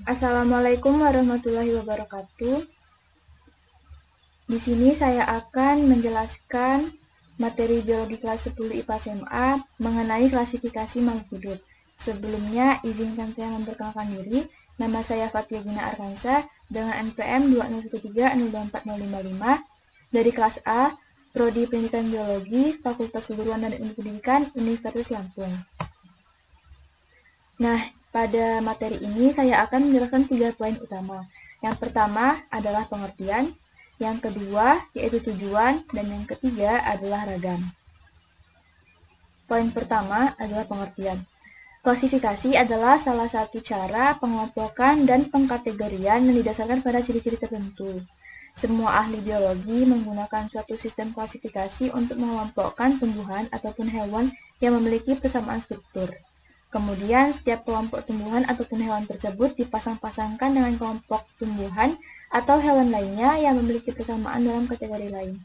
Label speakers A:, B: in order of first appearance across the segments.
A: Assalamualaikum warahmatullahi wabarakatuh. Di sini saya akan menjelaskan materi biologi kelas 10 IPA SMA mengenai klasifikasi makhluk hidup. Sebelumnya, izinkan saya memperkenalkan diri. Nama saya Fatia Gina Arkansa dengan NPM 201302455 dari kelas A, Prodi Pendidikan Biologi, Fakultas Keguruan dan Ilmu Pendidikan, Universitas Lampung. Nah, pada materi ini saya akan menjelaskan 3 poin utama. Yang pertama adalah pengertian, yang kedua yaitu tujuan, dan yang ketiga adalah ragam. Poin pertama adalah pengertian. Klasifikasi adalah salah satu cara pengelompokan dan pengkategorian yang didasarkan pada ciri-ciri tertentu. Semua ahli biologi menggunakan suatu sistem klasifikasi untuk mengelompokkan tumbuhan ataupun hewan yang memiliki persamaan struktur. Kemudian, setiap kelompok tumbuhan ataupun hewan tersebut dipasang-pasangkan dengan kelompok tumbuhan atau hewan lainnya yang memiliki persamaan dalam kategori lain.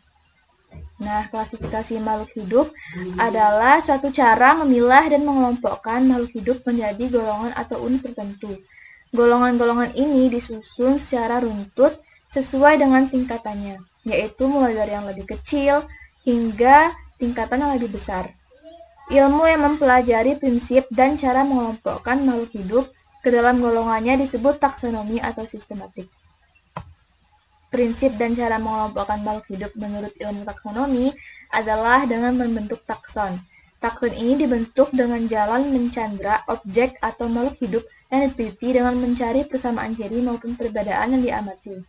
A: Nah, klasifikasi makhluk hidup adalah suatu cara memilah dan mengelompokkan makhluk hidup menjadi golongan atau unit tertentu. Golongan-golongan ini disusun secara runtut sesuai dengan tingkatannya, yaitu mulai dari yang lebih kecil hingga tingkatan yang lebih besar. Ilmu yang mempelajari prinsip dan cara mengelompokkan makhluk hidup ke dalam golongannya disebut taksonomi atau sistematik. Prinsip dan cara mengelompokkan makhluk hidup menurut ilmu taksonomi adalah dengan membentuk takson. Takson ini dibentuk dengan jalan mencandra objek atau makhluk hidup yang diteliti dengan mencari persamaan ciri maupun perbedaan yang diamati.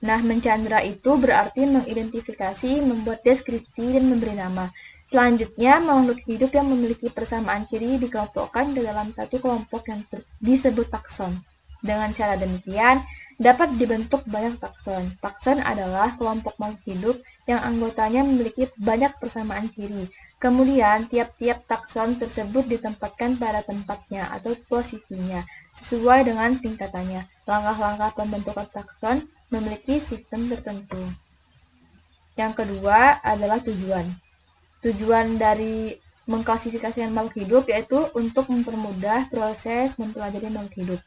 A: Nah, mencandra itu berarti mengidentifikasi, membuat deskripsi, dan memberi nama. Selanjutnya, makhluk hidup yang memiliki persamaan ciri dikelompokkan ke dalam satu kelompok yang disebut takson. Dengan cara demikian, dapat dibentuk banyak takson. Takson adalah kelompok makhluk hidup yang anggotanya memiliki banyak persamaan ciri. Kemudian, tiap-tiap takson tersebut ditempatkan pada tempatnya atau posisinya, sesuai dengan tingkatannya. Langkah-langkah pembentukan takson memiliki sistem tertentu. Yang kedua adalah tujuan. Tujuan dari mengklasifikasikan makhluk hidup yaitu untuk mempermudah proses mempelajari makhluk hidup.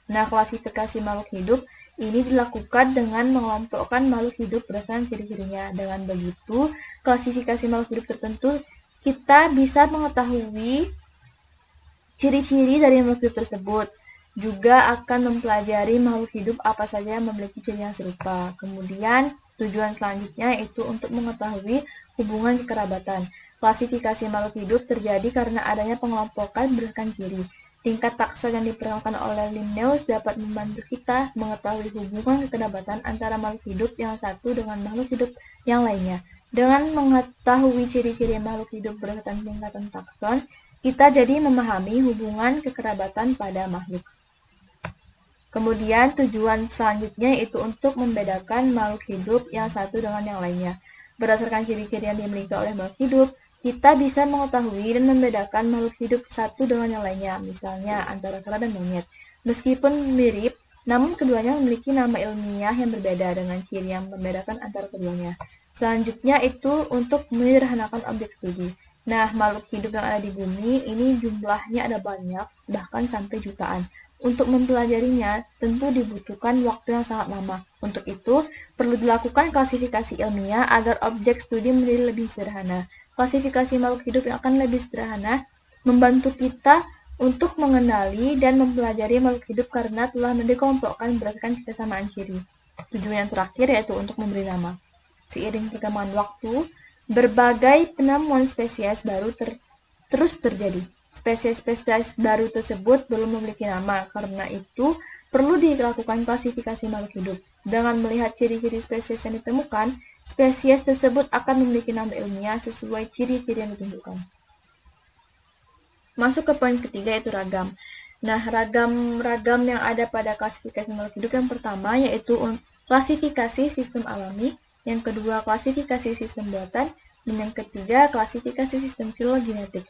A: Nah, klasifikasi makhluk hidup ini dilakukan dengan mengelompokkan makhluk hidup berdasarkan ciri-cirinya. Dengan begitu, klasifikasi makhluk hidup tertentu kita bisa mengetahui ciri-ciri dari makhluk hidup tersebut. Juga akan mempelajari makhluk hidup apa saja yang memiliki ciri yang serupa. Kemudian, tujuan selanjutnya yaitu untuk mengetahui hubungan kekerabatan. Klasifikasi makhluk hidup terjadi karena adanya pengelompokan berdasarkan ciri. Tingkat takson yang diperkenalkan oleh Linnaeus dapat membantu kita mengetahui hubungan kekerabatan antara makhluk hidup yang satu dengan makhluk hidup yang lainnya. Dengan mengetahui ciri-ciri makhluk hidup berdasarkan tingkatan takson, kita jadi memahami hubungan kekerabatan pada makhluk. Kemudian tujuan selanjutnya itu untuk membedakan makhluk hidup yang satu dengan yang lainnya. Berdasarkan ciri-ciri yang dimiliki oleh makhluk hidup, kita bisa mengetahui dan membedakan makhluk hidup satu dengan yang lainnya, misalnya antara kera dan monyet. Meskipun mirip, namun keduanya memiliki nama ilmiah yang berbeda dengan ciri yang membedakan antara keduanya. Selanjutnya itu untuk menyederhanakan objek studi. Nah, makhluk hidup yang ada di bumi ini jumlahnya ada banyak, bahkan sampai jutaan. Untuk mempelajarinya, tentu dibutuhkan waktu yang sangat lama. Untuk itu, perlu dilakukan klasifikasi ilmiah agar objek studi menjadi lebih sederhana. Klasifikasi makhluk hidup yang akan lebih sederhana membantu kita untuk mengenali dan mempelajari makhluk hidup karena telah dikelompokkan berdasarkan kesamaan ciri. Tujuan yang terakhir yaitu untuk memberi nama. Seiring perkembangan waktu, berbagai penemuan spesies baru terus terjadi. Spesies-spesies baru tersebut belum memiliki nama, karena itu perlu dilakukan klasifikasi makhluk hidup. Dengan melihat ciri-ciri spesies yang ditemukan, spesies tersebut akan memiliki nama ilmiah sesuai ciri-ciri yang ditunjukkan. Masuk ke poin ketiga yaitu ragam. Nah, ragam yang ada pada klasifikasi makhluk hidup yang pertama yaitu klasifikasi sistem alami, yang kedua klasifikasi sistem buatan, dan yang ketiga klasifikasi sistem filogenetik.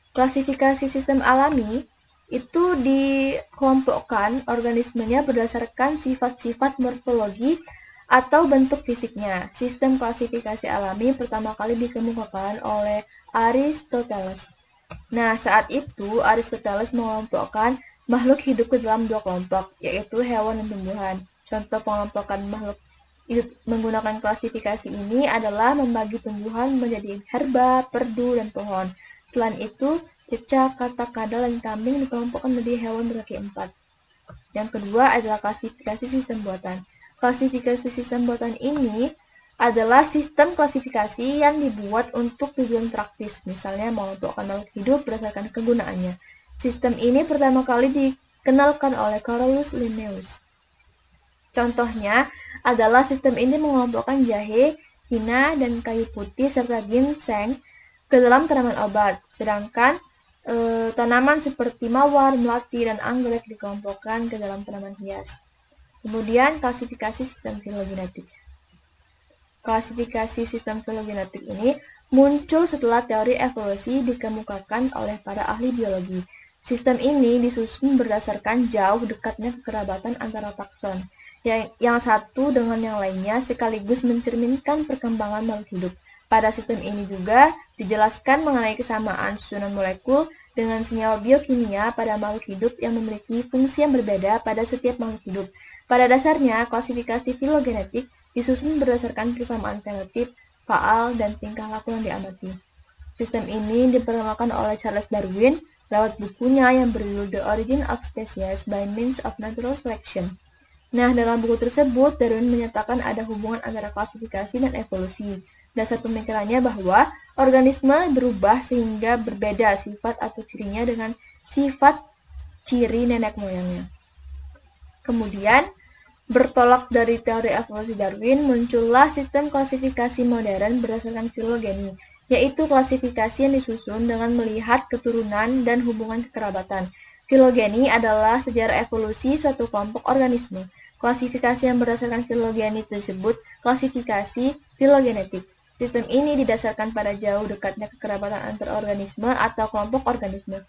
A: Klasifikasi sistem alami itu dikelompokkan organismenya berdasarkan sifat-sifat morfologi atau bentuk fisiknya. Sistem klasifikasi alami pertama kali dikemukakan oleh Aristoteles. Nah, saat itu Aristoteles mengelompokkan makhluk hidup ke dalam dua kelompok, yaitu hewan dan tumbuhan. Contoh pengelompokan makhluk hidup menggunakan klasifikasi ini adalah membagi tumbuhan menjadi herba, perdu, dan pohon. Selain itu, cecak, katak, kadal, dan kambing dikelompokkan menjadi hewan berkaki empat. Yang kedua adalah klasifikasi sistem buatan. Klasifikasi sistem buatan ini adalah sistem klasifikasi yang dibuat untuk tujuan praktis, misalnya mengelompokkan makhluk hidup berdasarkan kegunaannya. Sistem ini pertama kali dikenalkan oleh Carolus Linnaeus. Contohnya adalah sistem ini mengelompokkan jahe, hina, dan kayu putih serta ginseng ke dalam tanaman obat, sedangkan tanaman seperti mawar, melati, dan anggrek dikelompokkan ke dalam tanaman hias. Kemudian klasifikasi sistem filogenetik. Klasifikasi sistem filogenetik ini muncul setelah teori evolusi dikemukakan oleh para ahli biologi. Sistem ini disusun berdasarkan jauh dekatnya kekerabatan antara takson, yang satu dengan yang lainnya sekaligus mencerminkan perkembangan makhluk hidup. Pada sistem ini juga dijelaskan mengenai kesamaan susunan molekul dengan senyawa biokimia pada makhluk hidup yang memiliki fungsi yang berbeda pada setiap makhluk hidup. Pada dasarnya, klasifikasi filogenetik disusun berdasarkan persamaan fenotip, faal, dan tingkah laku yang diamati. Sistem ini diperkenalkan oleh Charles Darwin lewat bukunya yang berjudul The Origin of Species by Means of Natural Selection. Nah, dalam buku tersebut, Darwin menyatakan ada hubungan antara klasifikasi dan evolusi. Dasar pemikirannya bahwa organisme berubah sehingga berbeda sifat atau cirinya dengan sifat ciri nenek moyangnya. Kemudian, bertolak dari teori evolusi Darwin, muncullah sistem klasifikasi modern berdasarkan filogeni, yaitu klasifikasi yang disusun dengan melihat keturunan dan hubungan kekerabatan. Filogeni adalah sejarah evolusi suatu kelompok organisme. Klasifikasi yang berdasarkan filogeni disebut klasifikasi filogenetik. Sistem ini didasarkan pada jauh dekatnya kekerabatan antar organisme atau kelompok organisme.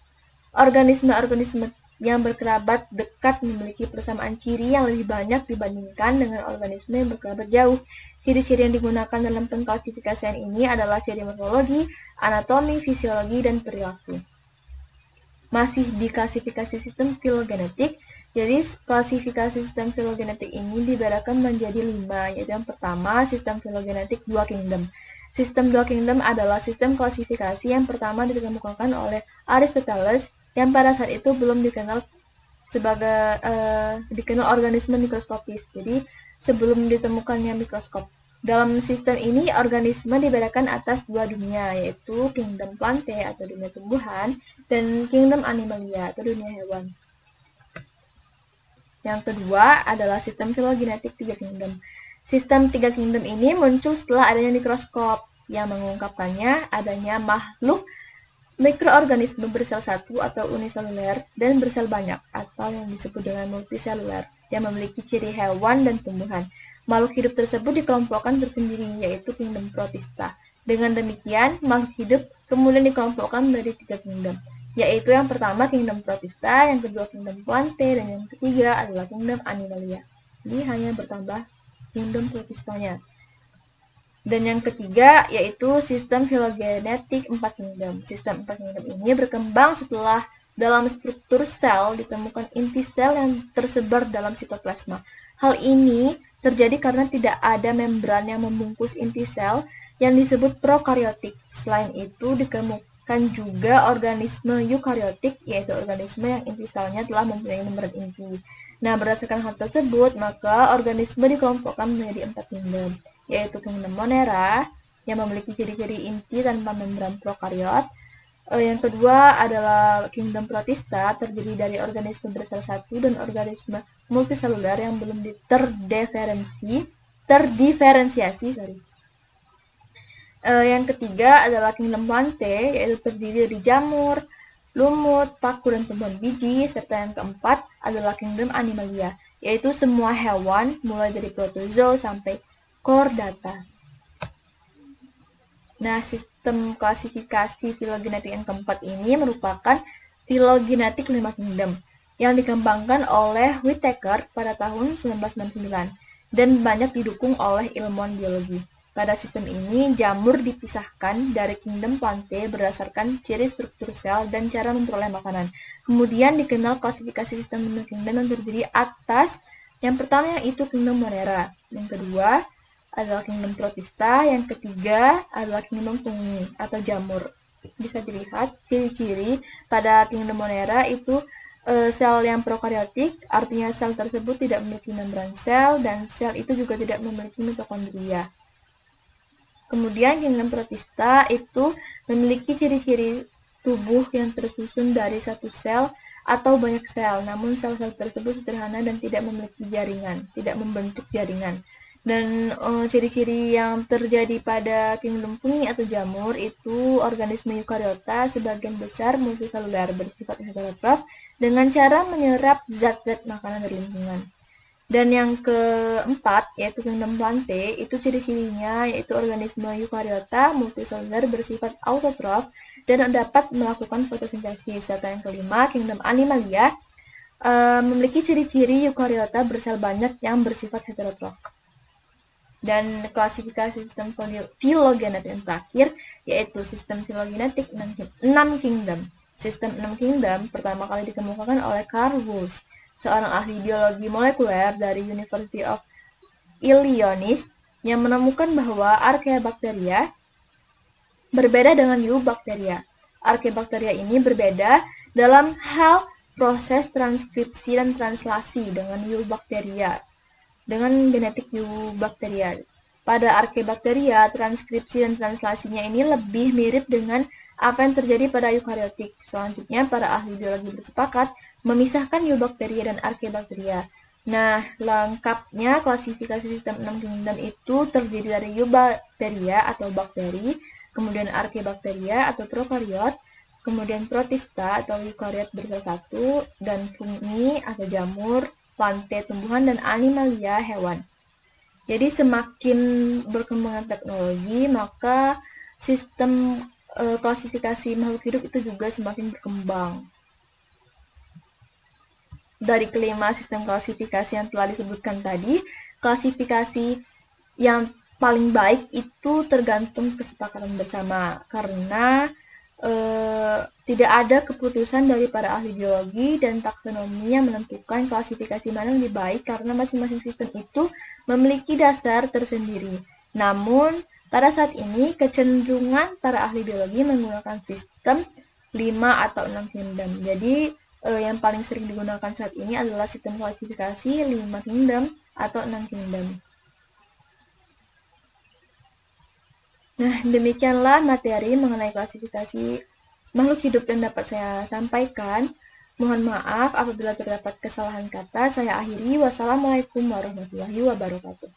A: Organisme-organisme yang berkerabat dekat memiliki persamaan ciri yang lebih banyak dibandingkan dengan organisme yang berkerabat jauh. Ciri-ciri yang digunakan dalam pengklasifikasian ini adalah ciri morfologi, anatomi, fisiologi, dan perilaku. Masih di klasifikasi sistem filogenetik, jadi klasifikasi sistem filogenetik ini dibedakan menjadi 5, yaitu yang pertama, sistem filogenetik dua kingdom. Sistem dua kingdom adalah sistem klasifikasi yang pertama dikemukakan oleh Aristoteles, yang pada saat itu belum dikenal sebagai dikenal organisme mikroskopis. Jadi sebelum ditemukannya mikroskop. Dalam sistem ini organisme dibedakan atas dua dunia, yaitu kingdom Plantae atau dunia tumbuhan dan kingdom Animalia atau dunia hewan. Yang kedua adalah sistem filogenetik tiga kingdom. Sistem tiga kingdom ini muncul setelah adanya mikroskop yang mengungkapkannya adanya makhluk mikroorganisme bersel satu atau uniseluler dan bersel banyak atau yang disebut dengan multiseluler yang memiliki ciri hewan dan tumbuhan. Makhluk hidup tersebut dikelompokkan tersendiri yaitu kingdom Protista. Dengan demikian, makhluk hidup kemudian dikelompokkan menjadi tiga kingdom, yaitu yang pertama kingdom Protista, yang kedua kingdom Plantae, dan yang ketiga adalah kingdom Animalia. Ini hanya bertambah kingdom Protistanya. Dan yang ketiga yaitu sistem filogenetik 4 kingdom. Sistem 4 kingdom ini berkembang setelah dalam struktur sel ditemukan inti sel yang tersebar dalam sitoplasma. Hal ini terjadi karena tidak ada membran yang membungkus inti sel yang disebut prokaryotik. Selain itu ditemukan juga organisme eukaryotik, yaitu organisme yang inti selnya telah mempunyai membran inti. Nah, berdasarkan hal tersebut, maka organisme dikelompokkan menjadi 4 kingdom, yaitu kingdom Monera yang memiliki ciri-ciri inti tanpa membran prokariot. Yang kedua adalah kingdom Protista, terdiri dari organisme bersel satu dan organisme multiseluler yang belum terdiferensiasi. Yang ketiga adalah kingdom Plantae, yaitu terdiri dari jamur, lumut, paku, dan tumbuhan biji, serta yang keempat adalah kingdom Animalia, yaitu semua hewan mulai dari protozoa sampai chordata. Nah, sistem klasifikasi filogenetik yang keempat ini merupakan filogenetik 5 kingdom yang dikembangkan oleh Whittaker pada tahun 1969 dan banyak didukung oleh ilmuwan biologi. Pada sistem ini, jamur dipisahkan dari kingdom Plantae berdasarkan ciri struktur sel dan cara memperoleh makanan. Kemudian dikenal klasifikasi sistem kingdom yang terdiri atas yang pertama yaitu kingdom Monera, yang kedua adalah kingdom Protista, yang ketiga adalah kingdom fungi atau jamur. Bisa dilihat ciri-ciri pada kingdom Monera itu sel yang prokaryotik, artinya sel tersebut tidak memiliki membran sel dan sel itu juga tidak memiliki mitokondria. Kemudian kingdom Protista itu memiliki ciri-ciri tubuh yang tersusun dari satu sel atau banyak sel, namun sel-sel tersebut sederhana dan tidak memiliki jaringan, tidak membentuk jaringan. Dan ciri-ciri yang terjadi pada kingdom fungi atau jamur itu organisme eukariota sebagian besar multiselular bersifat heterotrof dengan cara menyerap zat-zat makanan dari lingkungan. Dan yang keempat, yaitu kingdom Plantae, itu ciri-cirinya yaitu organisme eukariota multiselular bersifat autotrof dan dapat melakukan fotosintesis. Serta yang kelima, kingdom Animalia, memiliki ciri-ciri eukariota bersel banyak yang bersifat heterotrof. Dan klasifikasi sistem filogenetik yang terakhir, yaitu sistem filogenetik 6 kingdom. Sistem 6 kingdom pertama kali dikemukakan oleh Carl Woese, seorang ahli biologi molekuler dari University of Illinois yang menemukan bahwa Archaebacteria berbeda dengan Eubacteria. Archaebacteria ini berbeda dalam hal proses transkripsi dan translasi dengan Eubacteria, dengan genetik Eubacteria. Pada Archaebacteria, transkripsi dan translasinya ini lebih mirip dengan apa yang terjadi pada eukariotik. Selanjutnya, para ahli biologi bersepakat memisahkan Eubacteria dan Archaebacteria. Nah, lengkapnya klasifikasi sistem 6 kingdom itu terdiri dari Eubacteria atau bakteri, kemudian Archaebacteria atau prokariot, kemudian Protista atau eukariot bersel satu, dan fungi atau jamur, Plantae tumbuhan, dan Animalia hewan. Jadi semakin berkembangnya teknologi, maka sistem klasifikasi makhluk hidup itu juga semakin berkembang. Dari kelima sistem klasifikasi yang telah disebutkan tadi, klasifikasi yang paling baik itu tergantung kesepakatan bersama, karena tidak ada keputusan dari para ahli biologi dan taksonomi yang menentukan klasifikasi mana yang lebih baik karena masing-masing sistem itu memiliki dasar tersendiri. Namun, pada saat ini kecenderungan para ahli biologi menggunakan sistem 5 atau 6 kingdom. Jadi, yang paling sering digunakan saat ini adalah sistem klasifikasi 5 kingdom atau 6 kingdom. Nah, demikianlah materi mengenai klasifikasi makhluk hidup yang dapat saya sampaikan. Mohon maaf apabila terdapat kesalahan kata. Saya akhiri. Wassalamualaikum warahmatullahi wabarakatuh.